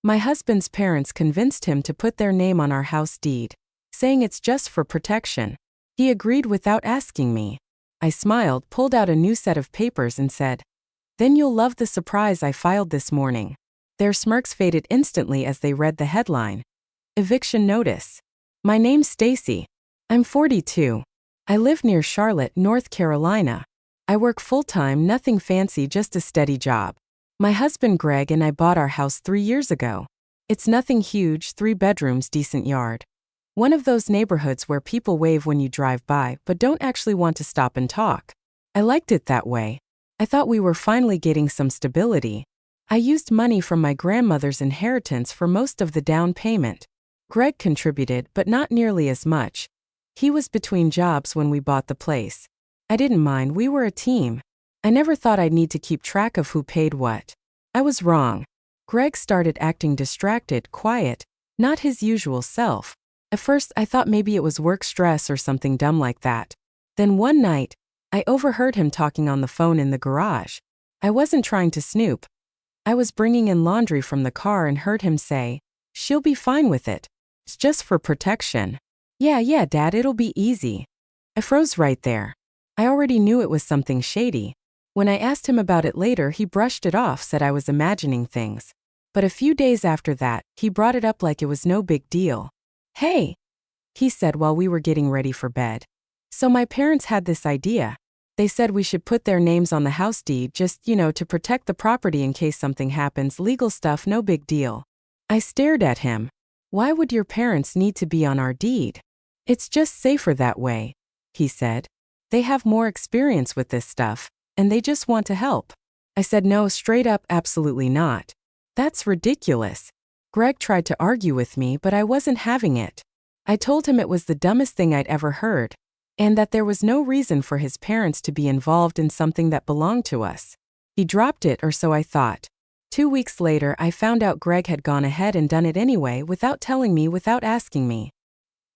My husband's parents convinced him to put their name on our house deed, saying it's just for protection. He agreed without asking me. I smiled, pulled out a new set of papers and said, "Then you'll love the surprise I filed this morning." Their smirks faded instantly as they read the headline. Eviction notice. My name's Stacy. I'm 42. I live near Charlotte, North Carolina. I work full-time, nothing fancy, just a steady job. My husband Greg and I bought our house 3 years ago. It's nothing huge, 3 bedrooms, decent yard. One of those neighborhoods where people wave when you drive by but don't actually want to stop and talk. I liked it that way. I thought we were finally getting some stability. I used money from my grandmother's inheritance for most of the down payment. Greg contributed, but not nearly as much. He was between jobs when we bought the place. I didn't mind, we were a team. I never thought I'd need to keep track of who paid what. I was wrong. Greg started acting distracted, quiet, not his usual self. At first I thought maybe it was work stress or something dumb like that. Then one night, I overheard him talking on the phone in the garage. I wasn't trying to snoop. I was bringing in laundry from the car and heard him say, "She'll be fine with it. It's just for protection." Yeah, Dad, it'll be easy." I froze right there. I already knew it was something shady. When I asked him about it later, he brushed it off, said I was imagining things. But a few days after that, he brought it up like it was no big deal. "Hey," he said while we were getting ready for bed. "So my parents had this idea. They said we should put their names on the house deed just, to protect the property in case something happens, legal stuff, no big deal." I stared at him. "Why would your parents need to be on our deed?" "It's just safer that way," he said. "They have more experience with this stuff, and they just want to help." I said no, straight up, absolutely not. "That's ridiculous." Greg tried to argue with me, but I wasn't having it. I told him it was the dumbest thing I'd ever heard, and that there was no reason for his parents to be involved in something that belonged to us. He dropped it, or so I thought. 2 weeks later, I found out Greg had gone ahead and done it anyway without telling me, without asking me.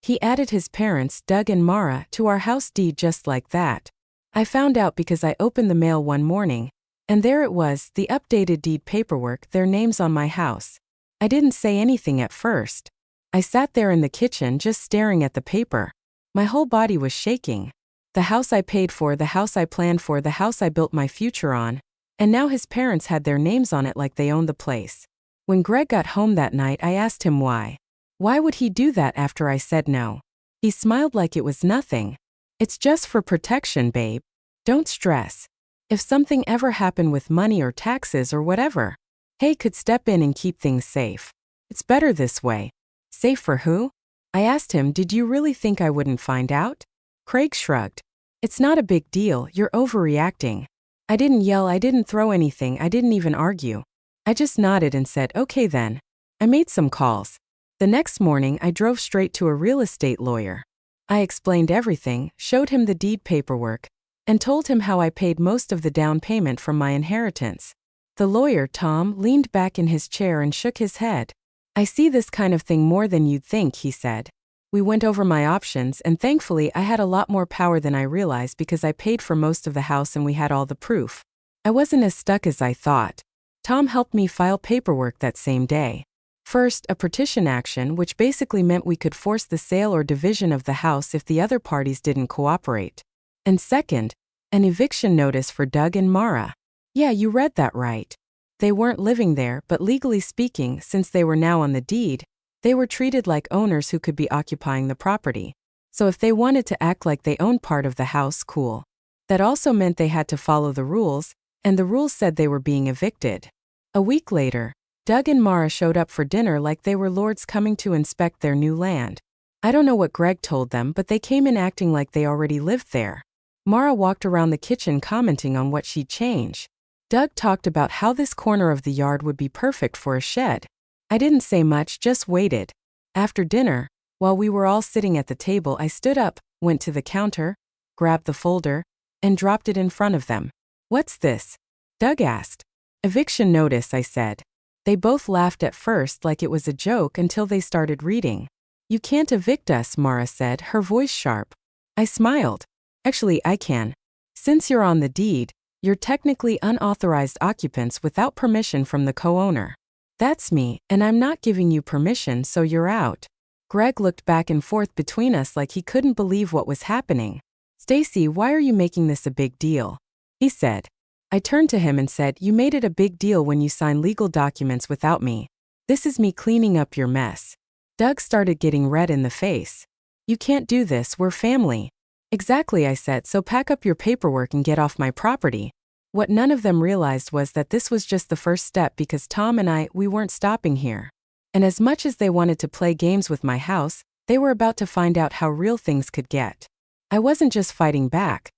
He added his parents, Doug and Mara, to our house deed just like that. I found out because I opened the mail one morning, and there it was, the updated deed paperwork, their names on my house. I didn't say anything at first. I sat there in the kitchen just staring at the paper. My whole body was shaking. The house I paid for, the house I planned for, the house I built my future on. And now his parents had their names on it like they owned the place. When Greg got home that night, I asked him why. Why would he do that after I said no? He smiled like it was nothing. "It's just for protection, babe. Don't stress. If something ever happened with money or taxes or whatever, Hay could step in and keep things safe. It's better this way." "Safe for who?" I asked him. "Did you really think I wouldn't find out?" Craig shrugged. "It's not a big deal, you're overreacting." I didn't yell, I didn't throw anything, I didn't even argue. I just nodded and said, "Okay then." I made some calls. The next morning, I drove straight to a real estate lawyer. I explained everything, showed him the deed paperwork, and told him how I paid most of the down payment from my inheritance. The lawyer, Tom, leaned back in his chair and shook his head. "I see this kind of thing more than you'd think," he said. We went over my options, and thankfully I had a lot more power than I realized because I paid for most of the house and we had all the proof. I wasn't as stuck as I thought. Tom helped me file paperwork that same day. First, a petition action, which basically meant we could force the sale or division of the house if the other parties didn't cooperate. And second, an eviction notice for Doug and Mara. Yeah, you read that right. They weren't living there, but legally speaking, since they were now on the deed, they were treated like owners who could be occupying the property. So if they wanted to act like they owned part of the house, cool. That also meant they had to follow the rules, and the rules said they were being evicted. A week later, Doug and Mara showed up for dinner like they were lords coming to inspect their new land. I don't know what Greg told them, but they came in acting like they already lived there. Mara walked around the kitchen commenting on what she'd change. Doug talked about how this corner of the yard would be perfect for a shed. I didn't say much, just waited. After dinner, while we were all sitting at the table, I stood up, went to the counter, grabbed the folder, and dropped it in front of them. "What's this?" Doug asked. "Eviction notice," I said. They both laughed at first like it was a joke until they started reading. "You can't evict us," Mara said, her voice sharp. I smiled. "Actually, I can. Since you're on the deed, you're technically unauthorized occupants without permission from the co-owner. That's me, and I'm not giving you permission, so you're out. Greg looked back and forth between us like he couldn't believe what was happening. Stacy, why are you making this a big deal? He said. I turned to him and said, you made it a big deal when you signed legal documents without me. This is me cleaning up your mess. Doug started getting red in the face. You can't do this, we're family. Exactly, I said, so pack up your paperwork and get off my property. What none of them realized was that this was just the first step because Tom and we weren't stopping here. And as much as they wanted to play games with my house, they were about to find out how real things could get. I wasn't just fighting back.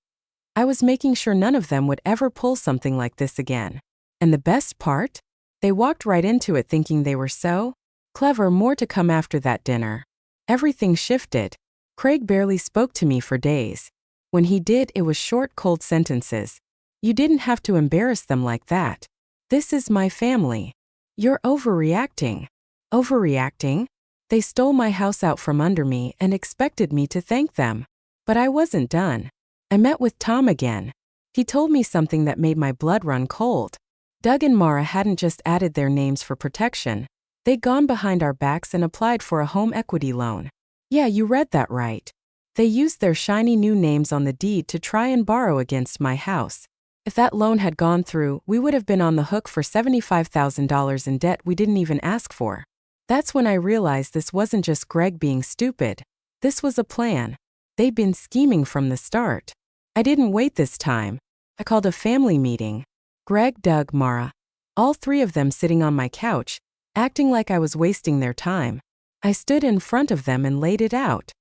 I was making sure none of them would ever pull something like this again. And the best part? They walked right into it thinking they were so clever. More to come after that dinner. Everything shifted. Craig barely spoke to me for days. When he did, it was short, cold sentences. You didn't have to embarrass them like that. This is my family. You're overreacting. Overreacting? They stole my house out from under me and expected me to thank them. But I wasn't done. I met with Tom again. He told me something that made my blood run cold. Doug and Mara hadn't just added their names for protection. They'd gone behind our backs and applied for a home equity loan. Yeah, you read that right. They used their shiny new names on the deed to try and borrow against my house. If that loan had gone through, we would have been on the hook for $75,000 in debt we didn't even ask for. That's when I realized this wasn't just Greg being stupid. This was a plan. They'd been scheming from the start. I didn't wait this time. I called a family meeting. Greg, Doug, Mara. All three of them sitting on my couch, acting like I was wasting their time. I stood in front of them and laid it out.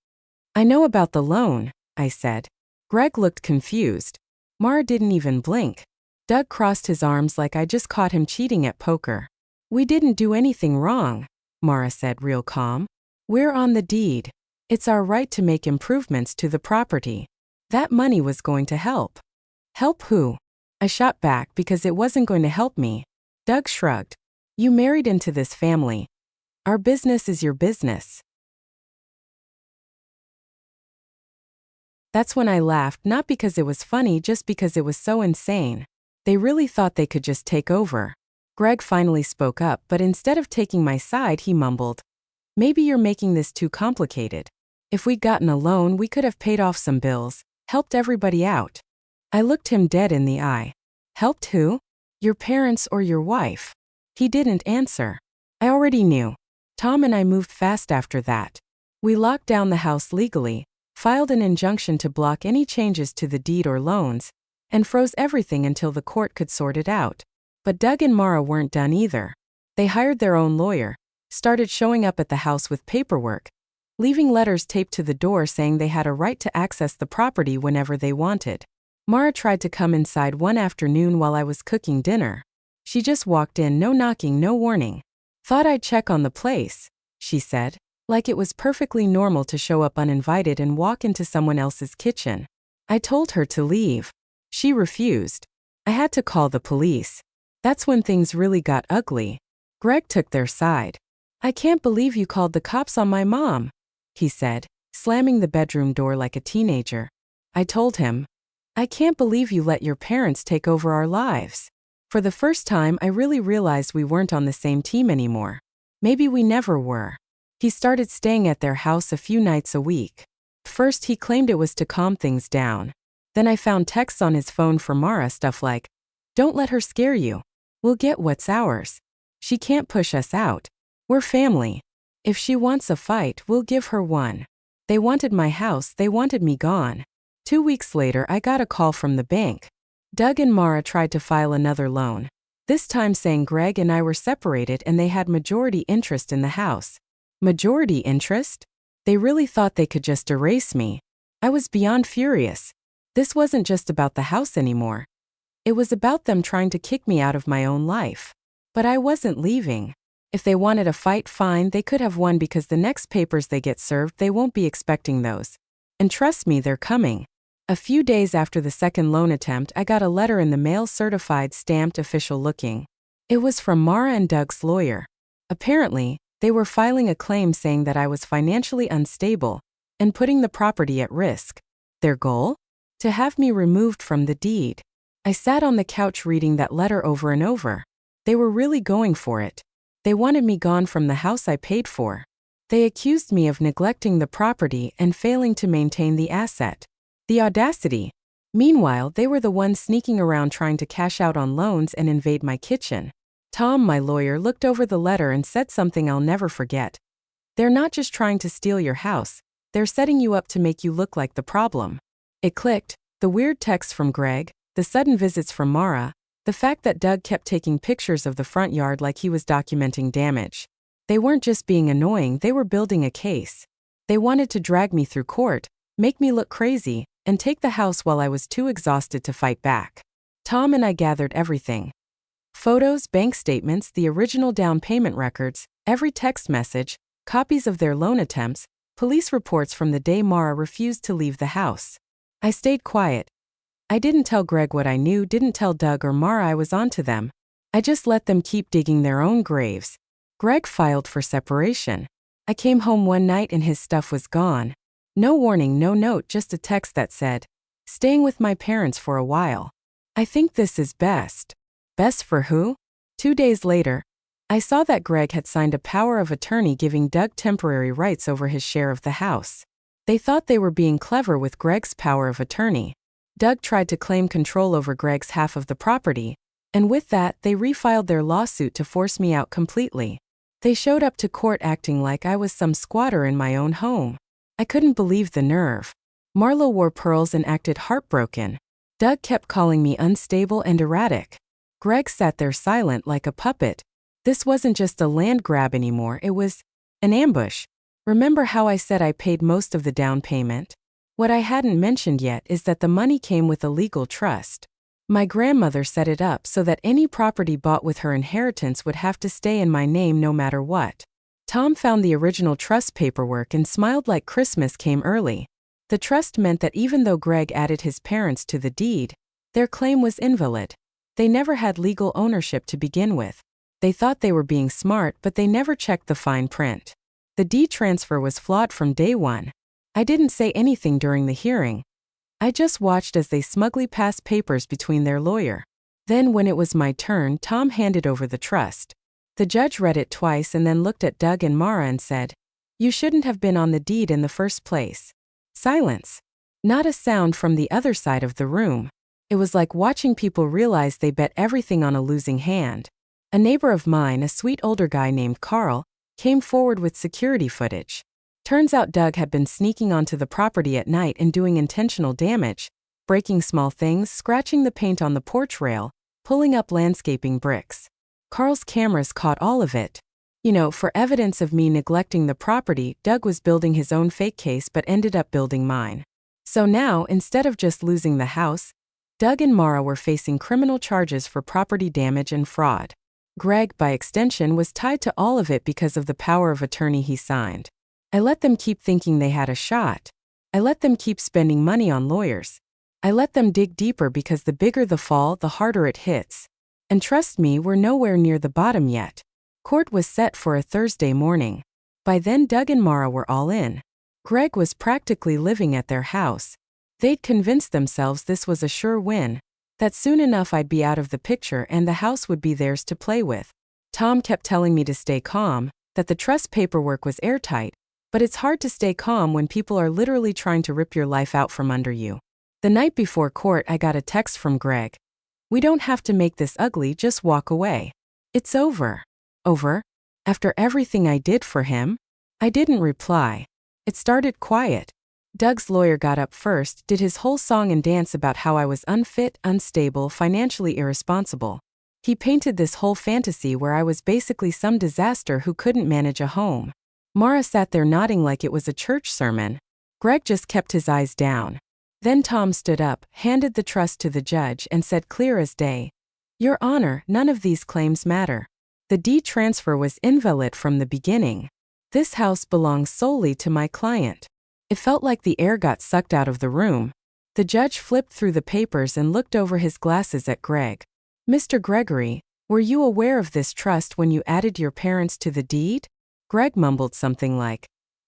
I know about the loan, I said. Greg looked confused. Mara didn't even blink. Doug crossed his arms like I just caught him cheating at poker. We didn't do anything wrong, Mara said real calm. We're on the deed. It's our right to make improvements to the property. That money was going to help. Help who? I shot back because it wasn't going to help me. Doug shrugged. You married into this family. Our business is your business. That's when I laughed, not because it was funny, just because it was so insane. They really thought they could just take over. Greg finally spoke up, but instead of taking my side, he mumbled, maybe you're making this too complicated. If we'd gotten a loan, we could have paid off some bills, helped everybody out. I looked him dead in the eye. Helped who? Your parents or your wife? He didn't answer. I already knew. Tom and I moved fast after that. We locked down the house legally, filed an injunction to block any changes to the deed or loans, and froze everything until the court could sort it out. But Doug and Mara weren't done either. They hired their own lawyer, started showing up at the house with paperwork, leaving letters taped to the door saying they had a right to access the property whenever they wanted. Mara tried to come inside one afternoon while I was cooking dinner. She just walked in, no knocking, no warning. Thought I'd check on the place, she said, like it was perfectly normal to show up uninvited and walk into someone else's kitchen. I told her to leave. She refused. I had to call the police. That's when things really got ugly. Greg took their side. I can't believe you called the cops on my mom, he said, slamming the bedroom door like a teenager. I told him, I can't believe you let your parents take over our lives. For the first time, I really realized we weren't on the same team anymore. Maybe we never were. He started staying at their house a few nights a week. First, he claimed it was to calm things down. Then I found texts on his phone from Mara, stuff like, don't let her scare you. We'll get what's ours. She can't push us out. We're family. If she wants a fight, we'll give her one. They wanted my house, they wanted me gone. 2 weeks later, I got a call from the bank. Doug and Mara tried to file another loan, this time saying Greg and I were separated and they had majority interest in the house. Majority interest? They really thought they could just erase me. I was beyond furious. This wasn't just about the house anymore. It was about them trying to kick me out of my own life. But I wasn't leaving. If they wanted a fight, fine, they could have one because the next papers they get served, they won't be expecting those. And trust me, they're coming. A few days after the second loan attempt, I got a letter in the mail, certified, stamped, official looking. It was from Mara and Doug's lawyer. Apparently, they were filing a claim saying that I was financially unstable and putting the property at risk. Their goal? To have me removed from the deed. I sat on the couch reading that letter over and over. They were really going for it. They wanted me gone from the house I paid for. They accused me of neglecting the property and failing to maintain the asset. The audacity! Meanwhile, they were the ones sneaking around trying to cash out on loans and invade my kitchen. Tom, my lawyer, looked over the letter and said something I'll never forget. They're not just trying to steal your house, they're setting you up to make you look like the problem. It clicked, the weird texts from Greg, the sudden visits from Mara, the fact that Doug kept taking pictures of the front yard like he was documenting damage. They weren't just being annoying, they were building a case. They wanted to drag me through court, make me look crazy, and take the house while I was too exhausted to fight back. Tom and I gathered everything. Photos, bank statements, the original down payment records, every text message, copies of their loan attempts, police reports from the day Mara refused to leave the house. I stayed quiet. I didn't tell Greg what I knew, didn't tell Doug or Mara I was onto them. I just let them keep digging their own graves. Greg filed for separation. I came home one night and his stuff was gone. No warning, no note, just a text that said, "Staying with my parents for a while. I think this is best." Best for who? 2 days later, I saw that Greg had signed a power of attorney giving Doug temporary rights over his share of the house. They thought they were being clever with Greg's power of attorney. Doug tried to claim control over Greg's half of the property, and with that, they refiled their lawsuit to force me out completely. They showed up to court acting like I was some squatter in my own home. I couldn't believe the nerve. Marlo wore pearls and acted heartbroken. Doug kept calling me unstable and erratic. Greg sat there silent like a puppet. This wasn't just a land grab anymore, it was an ambush. Remember how I said I paid most of the down payment? What I hadn't mentioned yet is that the money came with a legal trust. My grandmother set it up so that any property bought with her inheritance would have to stay in my name no matter what. Tom found the original trust paperwork and smiled like Christmas came early. The trust meant that even though Greg added his parents to the deed, their claim was invalid. They never had legal ownership to begin with. They thought they were being smart, but they never checked the fine print. The deed transfer was flawed from day one. I didn't say anything during the hearing. I just watched as they smugly passed papers between their lawyer. Then when it was my turn, Tom handed over the trust. The judge read it twice and then looked at Doug and Mara and said, "You shouldn't have been on the deed in the first place." Silence. Not a sound from the other side of the room. It was like watching people realize they bet everything on a losing hand. A neighbor of mine, a sweet older guy named Carl, came forward with security footage. Turns out Doug had been sneaking onto the property at night and doing intentional damage, breaking small things, scratching the paint on the porch rail, pulling up landscaping bricks. Carl's cameras caught all of it. For evidence of me neglecting the property, Doug was building his own fake case but ended up building mine. So now, instead of just losing the house, Doug and Mara were facing criminal charges for property damage and fraud. Greg, by extension, was tied to all of it because of the power of attorney he signed. I let them keep thinking they had a shot. I let them keep spending money on lawyers. I let them dig deeper because the bigger the fall, the harder it hits. And trust me, we're nowhere near the bottom yet. Court was set for a Thursday morning. By then, Doug and Mara were all in. Greg was practically living at their house. They'd convinced themselves this was a sure win, that soon enough I'd be out of the picture and the house would be theirs to play with. Tom kept telling me to stay calm, that the trust paperwork was airtight, but it's hard to stay calm when people are literally trying to rip your life out from under you. The night before court, I got a text from Greg. "We don't have to make this ugly, just walk away. It's over." Over? After everything I did for him? I didn't reply. It started quiet. Doug's lawyer got up first, did his whole song and dance about how I was unfit, unstable, financially irresponsible. He painted this whole fantasy where I was basically some disaster who couldn't manage a home. Mara sat there nodding like it was a church sermon. Greg just kept his eyes down. Then Tom stood up, handed the trust to the judge, and said clear as day, "Your Honor, none of these claims matter. The deed transfer was invalid from the beginning. This house belongs solely to my client." It felt like the air got sucked out of the room. The judge flipped through the papers and looked over his glasses at Greg. "Mr. Gregory, were you aware of this trust when you added your parents to the deed?" Greg mumbled something like,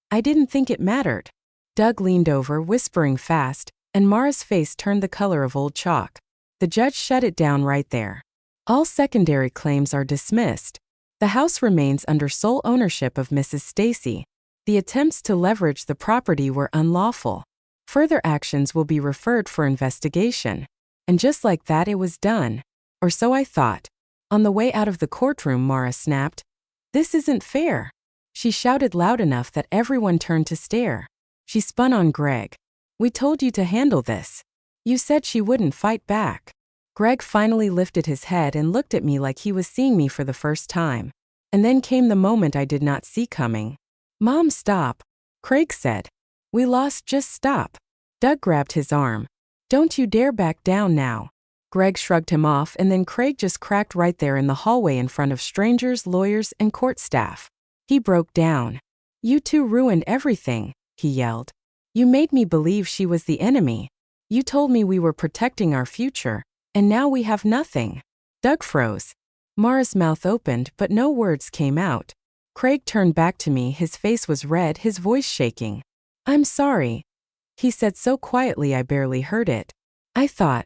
"I didn't think it mattered." Doug leaned over, whispering fast, and Mara's face turned the color of old chalk. The judge shut it down right there. "All secondary claims are dismissed. The house remains under sole ownership of Mrs. Stacy. The attempts to leverage the property were unlawful. Further actions will be referred for investigation. And just like that, it was done. Or so I thought. On the way out of the courtroom, Mara snapped, "This isn't fair." She shouted loud enough that everyone turned to stare. She spun on Greg. "We told you to handle this. You said she wouldn't fight back." Greg finally lifted his head and looked at me like he was seeing me for the first time. And then came the moment I did not see coming. "Mom, stop," Craig said. "We lost, just stop." Doug grabbed his arm. "Don't you dare back down now." Greg shrugged him off, and then Craig just cracked right there in the hallway in front of strangers, lawyers, and court staff. He broke down. "You two ruined everything," he yelled. "You made me believe she was the enemy. You told me we were protecting our future, and now we have nothing." Doug froze. Mara's mouth opened, but no words came out. Craig turned back to me, his face was red, his voice shaking. "I'm sorry," he said so quietly I barely heard it. I thought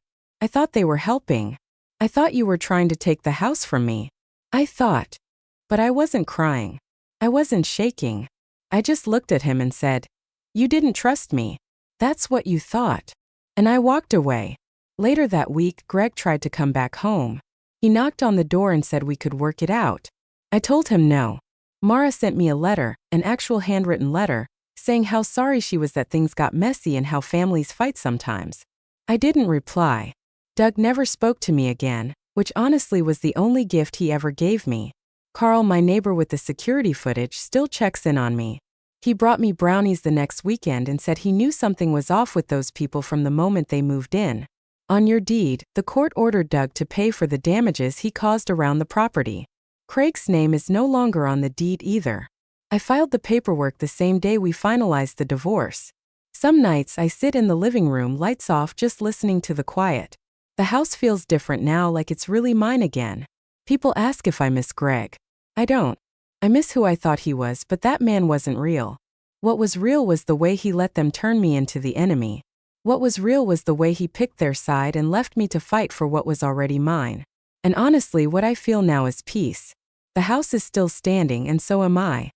they were helping. I thought you were trying to take the house from me. But I wasn't crying. I wasn't shaking. I just looked at him and said, "You didn't trust me. That's what you thought." And I walked away. Later that week, Greg tried to come back home. He knocked on the door and said we could work it out. I told him no. Mara sent me a letter, an actual handwritten letter, saying how sorry she was that things got messy and how families fight sometimes. I didn't reply. Doug never spoke to me again, which honestly was the only gift he ever gave me. Carl, my neighbor with the security footage, still checks in on me. He brought me brownies the next weekend and said he knew something was off with those people from the moment they moved in. On your deed, the court ordered Doug to pay for the damages he caused around the property. Craig's name is no longer on the deed either. I filed the paperwork the same day we finalized the divorce. Some nights I sit in the living room, lights off, just listening to the quiet. The house feels different now, like it's really mine again. People ask if I miss Greg. I don't. I miss who I thought he was, but that man wasn't real. What was real was the way he let them turn me into the enemy. What was real was the way he picked their side and left me to fight for what was already mine. And honestly, what I feel now is peace. The house is still standing, and so am I.